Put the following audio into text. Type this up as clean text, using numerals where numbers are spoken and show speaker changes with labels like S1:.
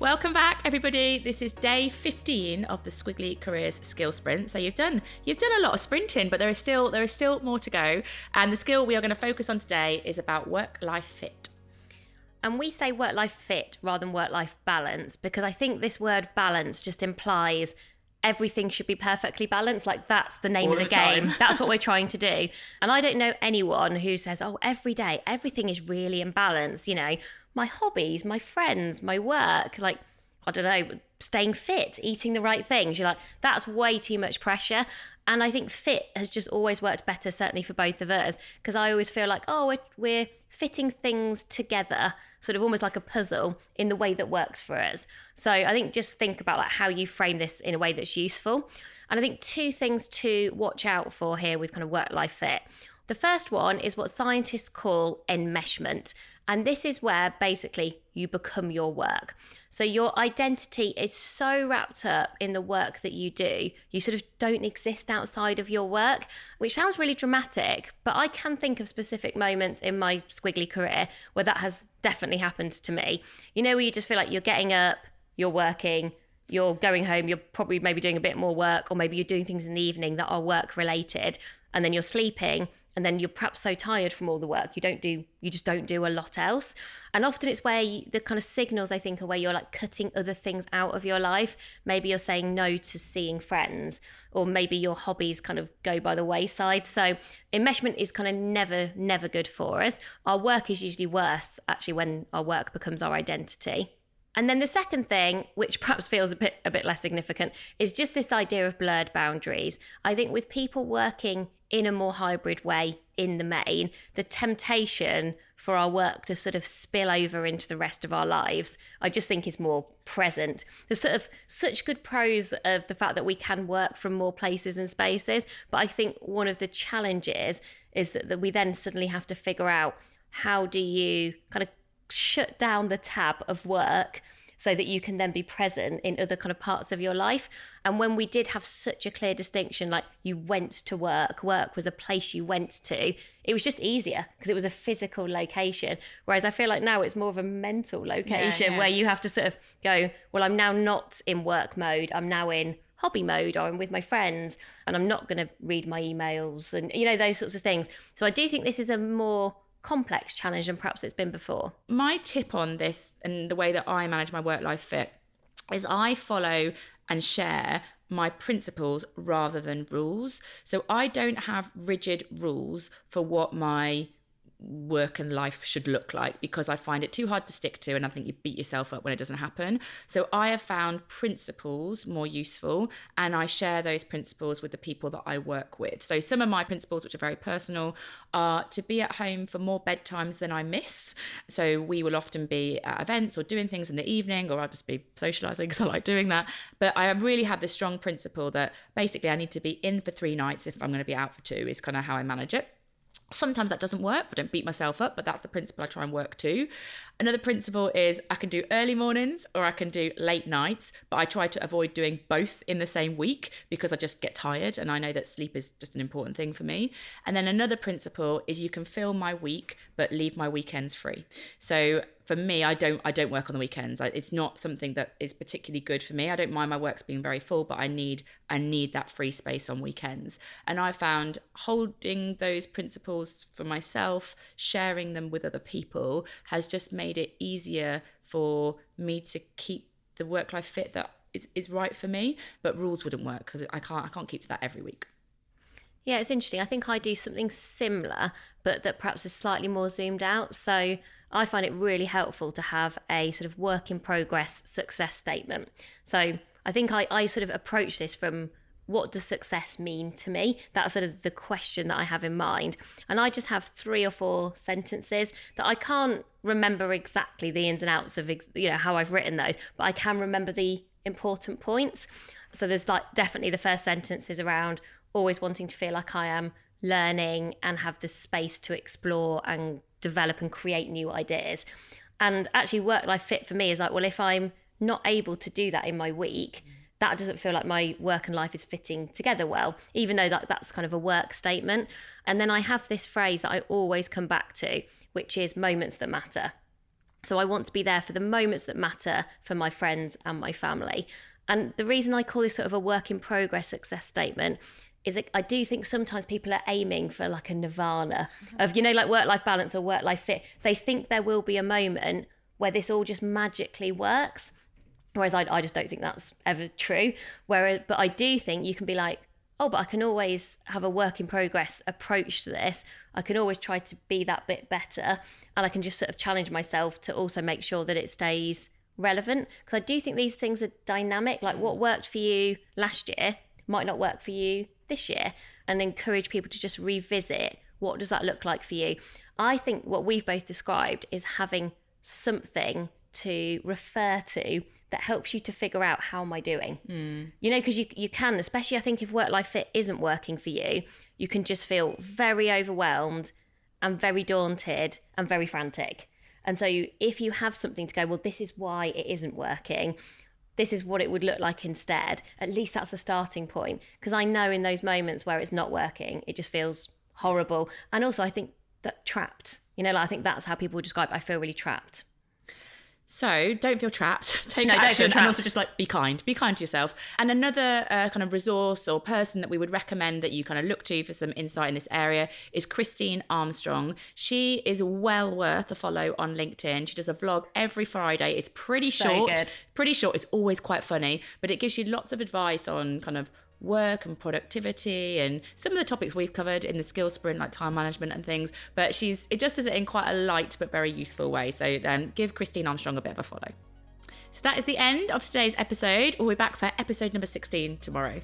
S1: Welcome back, everybody. This is day 15 of the Squiggly Careers Skills Sprint. So you've done a lot of sprinting, but there is still more to go. And the skill we are going to focus on today is about work-life fit.
S2: And we say work-life fit rather than work-life balance because I think this word balance just implies everything should be perfectly balanced. Like that's the name of the game. That's what we're trying to do. And I don't know anyone who says, oh, every day, everything is really in balance. You know, my hobbies, my friends, my work, like, I don't know, staying fit, eating the right things. You're like, that's way too much pressure. And I think fit has just always worked better, certainly for both of us, because I always feel like, oh, we're fitting things together, sort of almost like a puzzle in the way that works for us. So I think just think about like how you frame this in a way that's useful. And I think two things to watch out for here with kind of work-life fit. The first one is what scientists call enmeshment. And this is where basically you become your work. So your identity is so wrapped up in the work that you do, you sort of don't exist outside of your work, which sounds really dramatic, but I can think of specific moments in my squiggly career where that has definitely happened to me. You know, where you just feel like you're getting up, you're working, you're going home, you're probably maybe doing a bit more work, or maybe you're doing things in the evening that are work related, and then you're sleeping. And then you're perhaps so tired from all the work, you just don't do a lot else. And often it's where the kind of signals, I think, are where you're like cutting other things out of your life. Maybe you're saying no to seeing friends, or maybe your hobbies kind of go by the wayside. So enmeshment is kind of never good for us. Our work is usually worse, actually, when our work becomes our identity. And then the second thing, which perhaps feels a bit less significant, is just this idea of blurred boundaries. I think with people working in a more hybrid way in the main, the temptation for our work to sort of spill over into the rest of our lives, I just think is more present. There's sort of such good pros of the fact that we can work from more places and spaces, but I think one of the challenges is that we then suddenly have to figure out, how do you kind of shut down the tab of work so that you can then be present in other kind of parts of your life. And when we did have such a clear distinction, like you went to work was a place you went to, it was just easier because it was a physical location. Whereas I feel like now it's more of a mental location where you have to sort of go, well, I'm now not in work mode, I'm now in hobby mode, or I'm with my friends and I'm not going to read my emails and, you know, those sorts of things. So I do think this is a more complex challenge than perhaps it's been before.
S1: My tip on this and the way that I manage my work-life fit is I follow and share my principles rather than rules. So I don't have rigid rules for what my work and life should look like, because I find it too hard to stick to, and I think you beat yourself up when it doesn't happen. So I have found principles more useful, and I share those principles with the people that I work with. So some of my principles, which are very personal, are to be at home for more bedtimes than I miss. So we will often be at events or doing things in the evening, or I'll just be socializing because I like doing that. But I really have this strong principle that basically I need to be in for 3 nights if I'm going to be out for 2, is kind of how I manage it. Sometimes that doesn't work, but don't beat myself up, but that's the principle I try and work to. Another principle is I can do early mornings or I can do late nights, but I try to avoid doing both in the same week because I just get tired, and I know that sleep is just an important thing for me. And then another principle is you can fill my week but leave my weekends free. So for me, I don't work on the weekends. It's not something that is particularly good for me. I don't mind my works being very full, but I need that free space on weekends. And I found holding those principles for myself, sharing them with other people, has just made it easier for me to keep the work-life fit that is right for me. But rules wouldn't work because I can't keep to that every week.
S2: Yeah, it's interesting. I think I do something similar, but that perhaps is slightly more zoomed out. So I find it really helpful to have a sort of work in progress success statement. So I think I sort of approach this from, what does success mean to me? That's sort of the question that I have in mind. And I just have 3 or 4 sentences that I can't remember exactly the ins and outs of, you know, how I've written those, but I can remember the important points. So there's like definitely the first sentence is around always wanting to feel like I am learning and have the space to explore and develop and create new ideas. And actually work-life fit for me is like, well, if I'm not able to do that in my week, that doesn't feel like my work and life is fitting together well, even though that's kind of a work statement. And then I have this phrase that I always come back to, which is moments that matter. So I want to be there for the moments that matter for my friends and my family. And the reason I call this sort of a work in progress success statement is that I do think sometimes people are aiming for like a nirvana of, like work-life balance or work-life fit. They think there will be a moment where this all just magically works. Whereas I just don't think that's ever true. But I do think you can be like, oh, but I can always have a work in progress approach to this. I can always try to be that bit better. And I can just sort of challenge myself to also make sure that it stays relevant. Because I do think these things are dynamic. Like what worked for you last year might not work for you this year. And encourage people to just revisit, what does that look like for you? I think what we've both described is having something to refer to that helps you to figure out, how am I doing? Because you can, especially I think if work-life fit isn't working for you, you can just feel very overwhelmed and very daunted and very frantic. And so if you have something to go, well, this is why it isn't working, this is what it would look like instead, at least that's a starting point. Because I know in those moments where it's not working, it just feels horrible. And also I think that trapped, I think that's how people describe it. I feel really trapped.
S1: So don't feel trapped, take action, and also just be kind to yourself. And another kind of resource or person that we would recommend that you kind of look to for some insight in this area is Christine Armstrong. She is well worth a follow on LinkedIn. She does a vlog every Friday. It's pretty short. It's always quite funny, but it gives you lots of advice on kind of work and productivity and some of the topics we've covered in the skills sprint, like time management and things, but it just does it in quite a light but very useful way. So give Christine Armstrong a bit of a follow. So that is the end of today's episode. We'll be back for episode number 16 tomorrow.